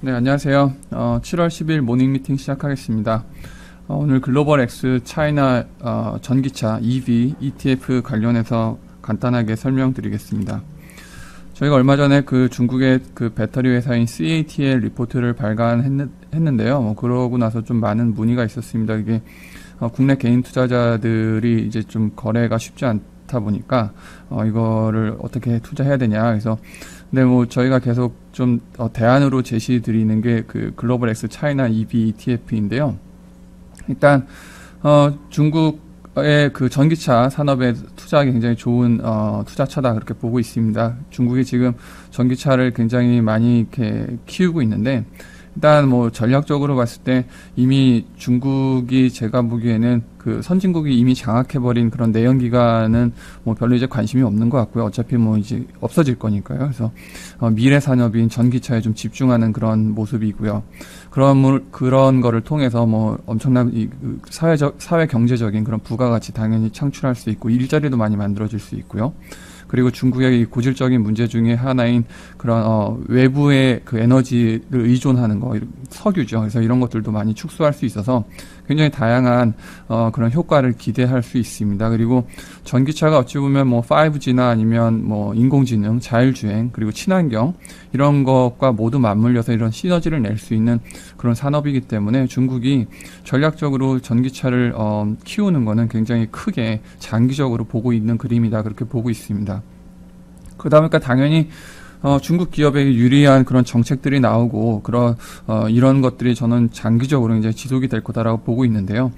네, 안녕하세요. 7월 10일 모닝 미팅 시작하겠습니다. 오늘 글로벌 X 차이나 전기차 EV ETF 관련해서 간단하게 설명드리겠습니다. 저희가 얼마 전에 그 중국의 그 배터리 회사인 CATL 리포트를 발간했는데요. 그러고 나서 좀 많은 문의가 있었습니다. 이게 국내 개인 투자자들이 이제 좀 거래가 쉽지 않다 보니까 이거를 어떻게 투자해야 되냐. 그래서 근데 저희가 계속 좀 대안으로 제시 드리는 게 그 글로벌 X 차이나 EV ETF인데요. 일단 중국의 그 전기차 산업에 투자하기 굉장히 좋은 투자처다 그렇게 보고 있습니다. 중국이 지금 전기차를 굉장히 많이 이렇게 키우고 있는데 일단 전략적으로 봤을 때 이미 중국이 제가 보기에는 그 선진국이 이미 장악해버린 그런 내연기관은 별로 이제 관심이 없는 것 같고요. 어차피 이제 없어질 거니까요. 그래서 미래 산업인 전기차에 좀 집중하는 그런 모습이고요. 그런 거를 통해서 엄청난 사회 경제적인 그런 부가가치 당연히 창출할 수 있고 일자리도 많이 만들어질 수 있고요. 그리고 중국의 고질적인 문제 중에 하나인 그런 외부의 그 에너지를 의존하는 거, 석유죠. 그래서 이런 것들도 많이 축소할 수 있어서 굉장히 다양한 그런 효과를 기대할 수 있습니다. 그리고 전기차가 어찌 보면 5G나 아니면 인공지능, 자율주행, 그리고 친환경 이런 것과 모두 맞물려서 이런 시너지를 낼 수 있는 그런 산업이기 때문에 중국이 전략적으로 전기차를 키우는 거는 굉장히 크게 장기적으로 보고 있는 그림이다 그렇게 보고 있습니다. 그러다 보니까 당연히 중국 기업에게 유리한 그런 정책들이 나오고 이런 것들이 저는 장기적으로 이제 지속이 될 거다라고 보고 있는데요.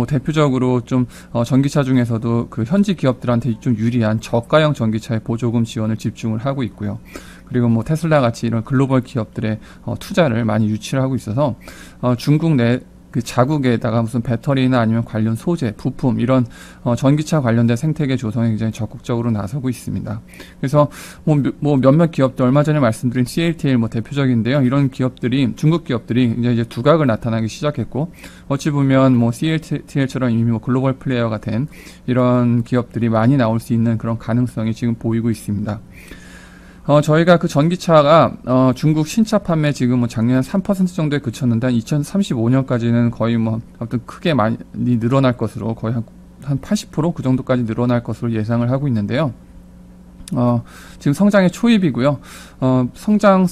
대표적으로 좀 전기차 중에서도 그 현지 기업들한테 좀 유리한 저가형 전기차의 보조금 지원을 집중을 하고 있고요. 그리고 테슬라 같이 이런 글로벌 기업들의 투자를 많이 유치를 하고 있어서 중국 내 그 자국에다가 무슨 배터리나 아니면 관련 소재, 부품 이런 전기차 관련된 생태계 조성에 굉장히 적극적으로 나서고 있습니다. 그래서 몇몇 기업들 얼마 전에 말씀드린 CATL 대표적인데요. 이런 기업들이 중국 기업들이 이제 두각을 나타나기 시작했고 어찌 보면 CATL처럼 이미 글로벌 플레이어가 된 이런 기업들이 많이 나올 수 있는 그런 가능성이 지금 보이고 있습니다. 저희가 그 전기차가 중국 신차 판매 지금 작년 3% 정도에 그쳤는데 2035년까지는 거의 아무튼 크게 많이 늘어날 것으로 거의 한 80% 그 정도까지 늘어날 것으로 예상을 하고 있는데요. 지금 성장의 초입이고요. 성장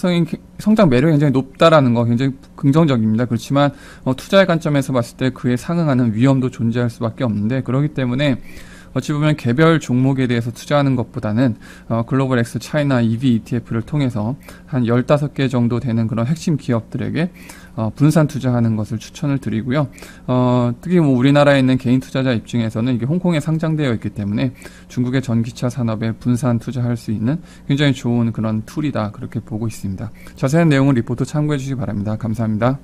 매력이 굉장히 높다라는 거 굉장히 긍정적입니다. 그렇지만 투자의 관점에서 봤을 때 그에 상응하는 위험도 존재할 수밖에 없는데 그렇기 때문에 어찌 보면 개별 종목에 대해서 투자하는 것보다는 글로벌 X 차이나 EV ETF를 통해서 한 15개 정도 되는 그런 핵심 기업들에게 분산 투자하는 것을 추천을 드리고요. 특히 우리나라에 있는 개인 투자자 입장에서는 이게 홍콩에 상장되어 있기 때문에 중국의 전기차 산업에 분산 투자할 수 있는 굉장히 좋은 그런 툴이다 그렇게 보고 있습니다. 자세한 내용은 리포트 참고해 주시기 바랍니다. 감사합니다.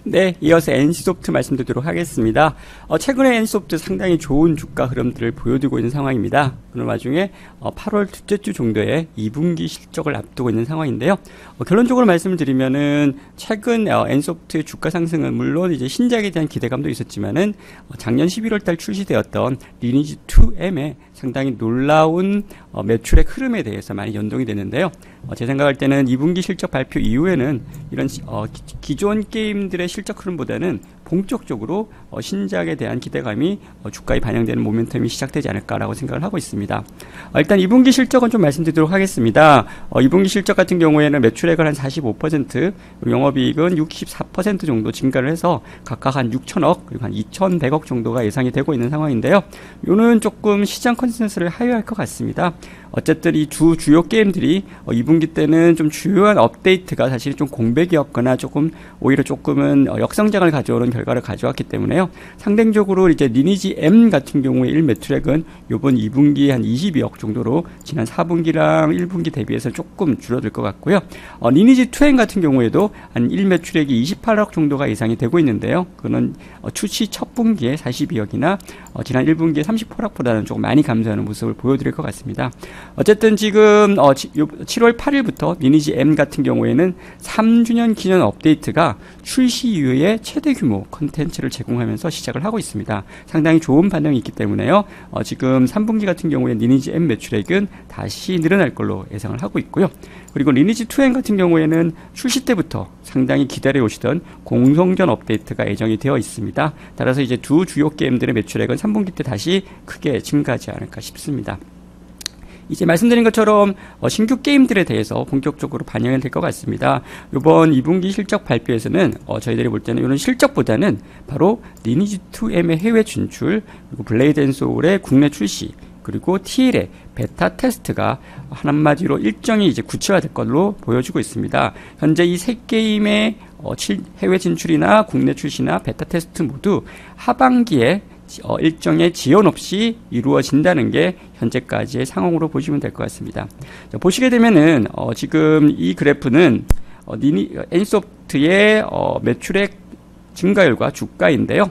네, 이어서 NC소프트 말씀드리도록 하겠습니다. 최근에 NC소프트 상당히 좋은 주가 흐름들을 보여주고 있는 상황입니다. 그런 와중에 8월 둘째 주 정도에 2분기 실적을 앞두고 있는 상황인데요. 결론적으로 말씀을 드리면은 최근 NC소프트의 주가 상승은 물론 이제 신작에 대한 기대감도 있었지만은 작년 11월 달 출시되었던 리니지 2M의 상당히 놀라운 매출액 흐름에 대해서 많이 연동이 되는데요. 제 생각할 때는 2분기 실적 발표 이후에는 이런 기존 게임들의 실적 흐름보다는 본격적으로 신작에 대한 기대감이 주가에 반영되는 모멘텀이 시작되지 않을까라고 생각을 하고 있습니다. 일단 2분기 실적은 좀 말씀드리도록 하겠습니다. 2분기 실적 같은 경우에는 매출액을 한 45%, 영업이익은 64% 정도 증가를 해서 각각 한 6천억 그리고 한 2,100억 정도가 예상이 되고 있는 상황인데요. 이거는 조금 시장 컨센서스를 하회할 것 같습니다. 어쨌든 이 주요 게임들이 2분기 때는 좀 주요한 업데이트가 사실 좀 공백이었거나 오히려 조금은 역성장을 가져오는 결과를 가져왔기 때문에요. 상대적으로 이제 리니지 M 같은 경우에 1매출액은 요번 2분기 한 22억 정도로 지난 4분기랑 1분기 대비해서 조금 줄어들 것 같고요. 리니지 2M 같은 경우에도 한 1매출액이 28억 정도가 예상이 되고 있는데요. 그거는 출시 첫 분기에 42억이나 지난 1분기에 38억보다는 조금 많이 감소하는 모습을 보여드릴 것 같습니다. 어쨌든 지금 7월 8일부터 리니지 M 같은 경우에는 3주년 기념 업데이트가 출시 이후에 최대 규모 무료 컨텐츠를 제공하면서 시작을 하고 있습니다. 상당히 좋은 반응이 있기 때문에요. 지금 3분기 같은 경우에 리니지 M 매출액은 다시 늘어날 걸로 예상을 하고 있고요. 그리고 리니지 2M 같은 경우에는 출시 때부터 상당히 기다려 오시던 공성전 업데이트가 예정이 되어 있습니다. 따라서 이제 두 주요 게임들의 매출액은 3분기 때 다시 크게 증가하지 않을까 싶습니다. 이제 말씀드린 것처럼 신규 게임들에 대해서 본격적으로 반영이 될 것 같습니다. 이번 2분기 실적 발표에서는 저희들이 볼 때는 이런 실적보다는 바로 리니지 2M의 해외 진출, 그리고 블레이드 앤 소울의 국내 출시, 그리고 TL의 베타 테스트가 한마디로 일정이 이제 구체화될 걸로 보여지고 있습니다. 현재 이 세 게임의 해외 진출이나 국내 출시나 베타 테스트 모두 하반기에 일정의 지연 없이 이루어진다는 게 현재까지의 상황으로 보시면 될 것 같습니다. 자, 보시게 되면은 지금 이 그래프는 NC소프트의 매출액 증가율과 주가인데요.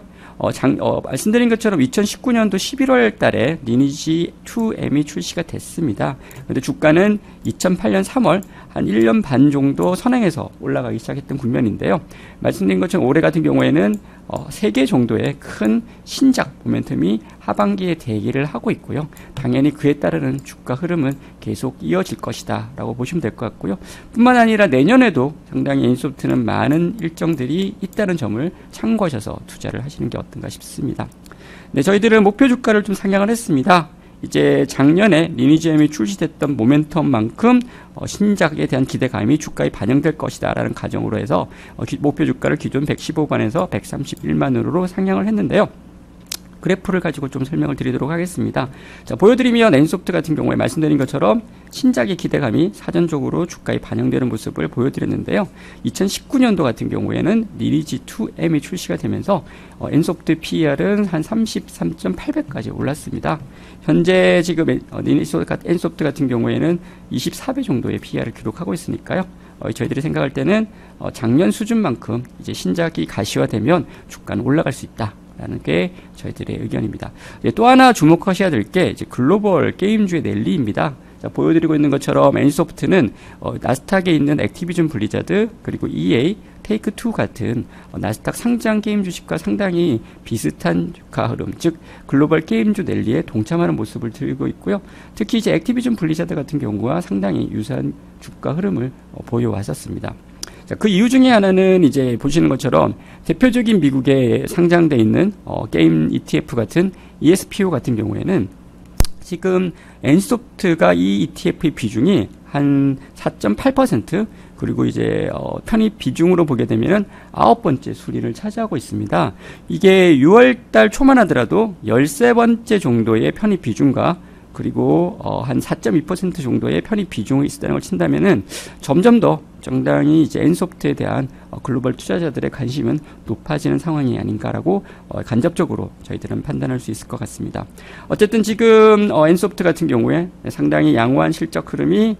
말씀드린 것처럼 2019년도 11월 달에 리니지 2M이 출시가 됐습니다. 그런데 주가는 2008년 3월 한 1년 반 정도 선행해서 올라가기 시작했던 국면인데요. 말씀드린 것처럼 올해 같은 경우에는 3개 정도의 큰 신작 모멘텀이 하반기에 대기를 하고 있고요. 당연히 그에 따르는 주가 흐름은 계속 이어질 것이다 라고 보시면 될 것 같고요. 뿐만 아니라 내년에도 상당히 NC소프트는 많은 일정들이 있다는 점을 참고하셔서 투자를 하시는 게 어떤가 싶습니다. 네, 저희들은 목표 주가를 좀 상향을 했습니다. 이제 작년에 리니지 M이 출시됐던 모멘텀만큼 신작에 대한 기대감이 주가에 반영될 것이다 라는 가정으로 해서 목표 주가를 기존 115만에서 131만으로 상향을 했는데요. 그래프를 가지고 좀 설명을 드리도록 하겠습니다. 자, 보여드리면 NC소프트 같은 경우에 말씀드린 것처럼 신작의 기대감이 사전적으로 주가에 반영되는 모습을 보여드렸는데요. 2019년도 같은 경우에는 리니지 2M이 출시가 되면서 NC소프트 PER은 한 33.8배까지 올랐습니다. 현재 지금 NC소프트 같은 경우에는 24배 정도의 PER을 기록하고 있으니까요. 저희들이 생각할 때는 작년 수준만큼 이제 신작이 가시화되면 주가는 올라갈 수 있다. 라는 게 저희들의 의견입니다. 또 하나 주목하셔야 될 게 이제 글로벌 게임주의 랠리입니다. 자, 보여드리고 있는 것처럼 NC소프트는 나스닥에 있는 액티비전 블리자드 그리고 EA, 테이크2 같은 나스닥 상장 게임 주식과 상당히 비슷한 주가 흐름, 즉 글로벌 게임주 랠리에 동참하는 모습을 들고 있고요. 특히 이제 액티비전 블리자드 같은 경우와 상당히 유사한 주가 흐름을 보여왔었습니다. 자, 그 이유 중에 하나는 이제 보시는 것처럼 대표적인 미국에 상장돼 있는 게임 ETF 같은 ESPO 같은 경우에는 지금 NC소프트가 이 ETF의 비중이 한 4.8% 그리고 이제 편입 비중으로 보게 되면 9번째 순위를 차지하고 있습니다. 이게 6월달 초만 하더라도 13번째 정도의 편입 비중과 그리고 한 4.2% 정도의 편입 비중이 있다는 걸 친다면은 점점 더 정당히 이제 NC소프트에 대한 글로벌 투자자들의 관심은 높아지는 상황이 아닌가라고 간접적으로 저희들은 판단할 수 있을 것 같습니다. 어쨌든 지금 NC소프트 같은 경우에 상당히 양호한 실적 흐름이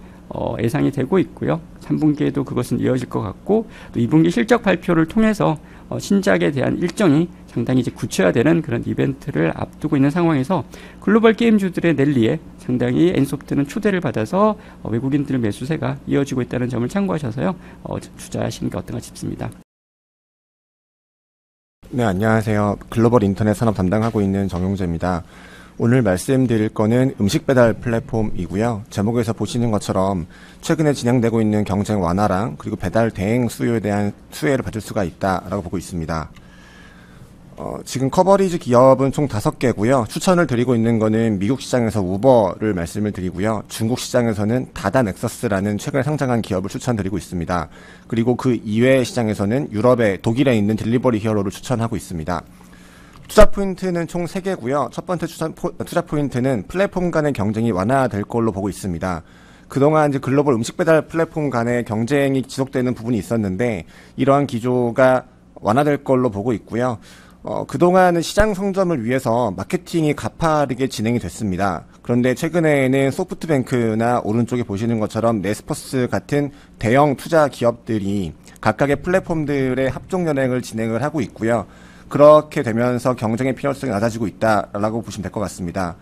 예상이 되고 있고요. 3분기에도 그것은 이어질 것 같고 또 2분기 실적 발표를 통해서 신작에 대한 일정이 상당히 이제 구체화되는 그런 이벤트를 앞두고 있는 상황에서 글로벌 게임주들의 랠리에 상당히 NC소프트는 초대를 받아서 외국인들 매수세가 이어지고 있다는 점을 참고하셔서요. 투자하시는 게 어떤가 싶습니다. 네, 안녕하세요. 글로벌 인터넷 산업 담당하고 있는 정용재입니다. 오늘 말씀드릴 거는 음식 배달 플랫폼이고요. 제목에서 보시는 것처럼 최근에 진행되고 있는 경쟁 완화랑 그리고 배달 대행 수요에 대한 수혜를 받을 수가 있다라고 보고 있습니다. 지금 커버리지 기업은 총 5개고요. 추천을 드리고 있는 거는 미국 시장에서 우버를 말씀을 드리고요. 중국 시장에서는 다다 넥서스라는 최근에 상장한 기업을 추천드리고 있습니다. 그리고 그 이외의 시장에서는 유럽의 독일에 있는 딜리버리 히어로를 추천하고 있습니다. 투자 포인트는 총 3개고요. 첫 번째 투자 포인트는 플랫폼 간의 경쟁이 완화될 걸로 보고 있습니다. 그동안 이제 글로벌 음식 배달 플랫폼 간의 경쟁이 지속되는 부분이 있었는데 이러한 기조가 완화될 걸로 보고 있고요. 그동안은 시장 성점을 위해서 마케팅이 가파르게 진행이 됐습니다. 그런데 최근에는 소프트뱅크나 오른쪽에 보시는 것처럼 네스퍼스 같은 대형 투자 기업들이 각각의 플랫폼들의 합종연행을 진행을 하고 있고요. 그렇게 되면서 경쟁의 필요성이 낮아지고 있다라고 보시면 될 것 같습니다.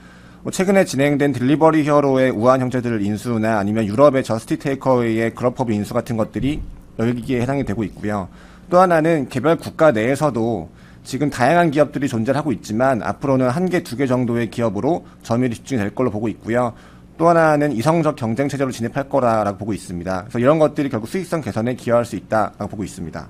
최근에 진행된 딜리버리 히어로의 우한 형제들 인수나 아니면 유럽의 저스티 테이커웨이의 그룹업 인수 같은 것들이 여기에 해당이 되고 있고요. 또 하나는 개별 국가 내에서도 지금 다양한 기업들이 존재하고 있지만 앞으로는 1개, 2개 정도의 기업으로 점유율이 집중이 될 걸로 보고 있고요. 또 하나는 이성적 경쟁 체제로 진입할 거라고 보고 있습니다. 그래서 이런 것들이 결국 수익성 개선에 기여할 수 있다라고 보고 있습니다.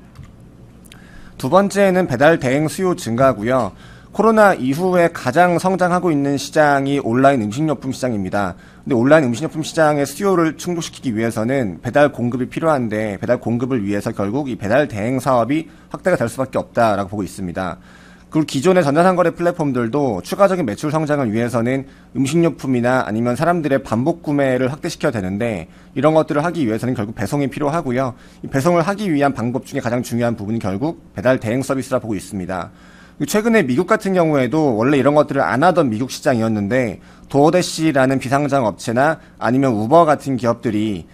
두 번째는 배달 대행 수요 증가고요. 코로나 이후에 가장 성장하고 있는 시장이 온라인 음식료품 시장입니다. 근데 온라인 음식료품 시장의 수요를 충족시키기 위해서는 배달 공급이 필요한데 배달 공급을 위해서 결국 이 배달 대행 사업이 확대가 될 수밖에 없다라고 보고 있습니다. 그리고 기존의 전자상거래 플랫폼들도 추가적인 매출 성장을 위해서는 음식료품이나 아니면 사람들의 반복 구매를 확대시켜야 되는데 이런 것들을 하기 위해서는 결국 배송이 필요하고요. 이 배송을 하기 위한 방법 중에 가장 중요한 부분이 결국 배달 대행 서비스라 보고 있습니다. 최근에 미국 같은 경우에도 원래 이런 것들을 안 하던 미국 시장이었는데 도어대시라는 비상장 업체나 아니면 우버 같은 기업들이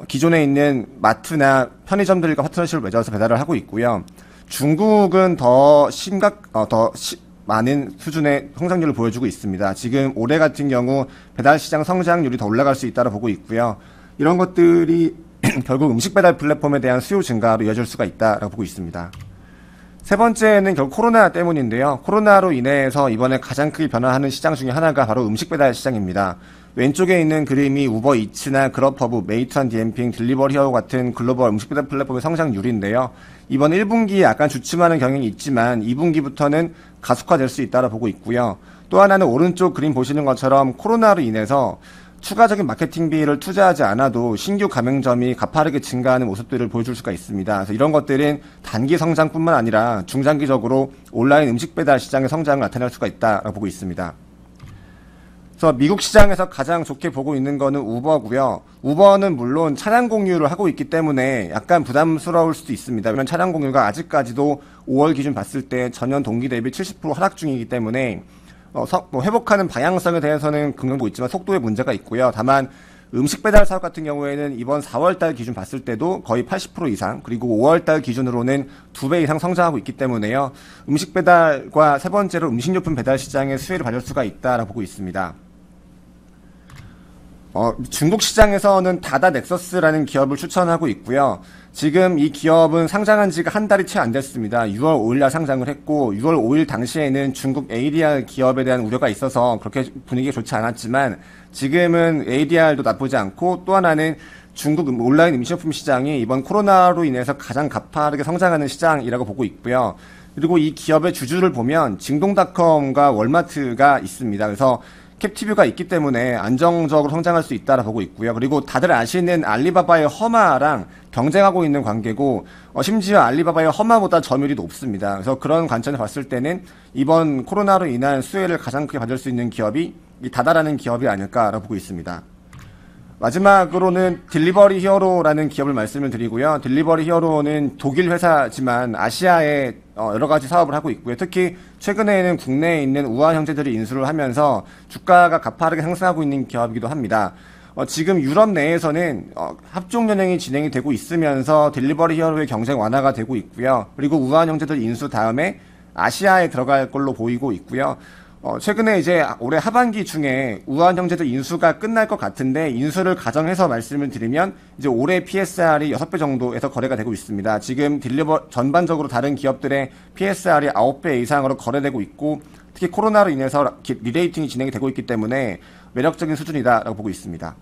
기존에 있는 마트나 편의점들과 파트너십을 맺어서 배달을 하고 있고요. 중국은 더 많은 수준의 성장률을 보여주고 있습니다. 지금 올해 같은 경우 배달 시장 성장률이 더 올라갈 수 있다고 보고 있고요. 이런 것들이 결국 음식 배달 플랫폼에 대한 수요 증가로 이어질 수가 있다고 보고 있습니다. 세 번째는 결국 코로나 때문인데요. 코로나로 인해서 이번에 가장 크게 변화하는 시장 중에 하나가 바로 음식 배달 시장입니다. 왼쪽에 있는 그림이 우버이츠나 그럽허브, 메이트한 디엠핑, 딜리버리 히어로 같은 글로벌 음식 배달 플랫폼의 성장률인데요. 이번 1분기에 약간 주춤하는 경향이 있지만 2분기부터는 가속화될 수 있다고 보고 있고요. 또 하나는 오른쪽 그림 보시는 것처럼 코로나로 인해서 추가적인 마케팅비를 투자하지 않아도 신규 가맹점이 가파르게 증가하는 모습들을 보여줄 수가 있습니다. 그래서 이런 것들은 단기 성장뿐만 아니라 중장기적으로 온라인 음식 배달 시장의 성장을 나타낼 수가 있다고 보고 있습니다. 그래서 미국 시장에서 가장 좋게 보고 있는 거는 우버고요. 우버는 물론 차량 공유를 하고 있기 때문에 약간 부담스러울 수도 있습니다. 왜냐하면 차량 공유가 아직까지도 5월 기준 봤을 때 전년 동기 대비 70% 하락 중이기 때문에 회복하는 방향성에 대해서는 긍정도 있지만 속도에 문제가 있고요. 다만 음식 배달 사업 같은 경우에는 이번 4월달 기준 봤을 때도 거의 80% 이상, 그리고 5월달 기준으로는 2배 이상 성장하고 있기 때문에요. 음식 배달과 세 번째로 음식료품 배달 시장의 수혜를 받을 수가 있다라고 보고 있습니다. 중국 시장에서는 다다 넥서스라는 기업을 추천하고 있고요. 지금 이 기업은 상장한 지가 한 달이 채 안 됐습니다. 6월 5일날 상장을 했고 6월 5일 당시에는 중국 ADR 기업에 대한 우려가 있어서 그렇게 분위기가 좋지 않았지만 지금은 ADR도 나쁘지 않고 또 하나는 중국 온라인 음식료품 시장이 이번 코로나로 인해서 가장 가파르게 성장하는 시장이라고 보고 있고요. 그리고 이 기업의 주주를 보면 징동닷컴과 월마트가 있습니다. 그래서 캡티뷰가 있기 때문에 안정적으로 성장할 수 있다고 보고 있고요. 그리고 다들 아시는 알리바바의 허마랑 경쟁하고 있는 관계고 심지어 알리바바의 허마보다 점유율이 높습니다. 그래서 그런 관점에서 봤을 때는 이번 코로나로 인한 수혜를 가장 크게 받을 수 있는 기업이 이 다다라는 기업이 아닐까라고 보고 있습니다. 마지막으로는 딜리버리 히어로라는 기업을 말씀을 드리고요. 딜리버리 히어로는 독일 회사지만 아시아에 여러 가지 사업을 하고 있고요. 특히 최근에는 국내에 있는 우한 형제들이 인수를 하면서 주가가 가파르게 상승하고 있는 기업이기도 합니다. 지금 유럽 내에서는 합종연행이 진행이 되고 있으면서 딜리버리 히어로의 경쟁 완화가 되고 있고요. 그리고 우한 형제들 인수 다음에 아시아에 들어갈 걸로 보이고 있고요. 최근에 이제 올해 하반기 중에 우한 형제들 인수가 끝날 것 같은데 인수를 가정해서 말씀을 드리면 이제 올해 PSR이 6배 정도에서 거래가 되고 있습니다. 지금 전반적으로 다른 기업들의 PSR이 9배 이상으로 거래되고 있고 특히 코로나로 인해서 리레이팅이 진행이 되고 있기 때문에 매력적인 수준이다라고 보고 있습니다.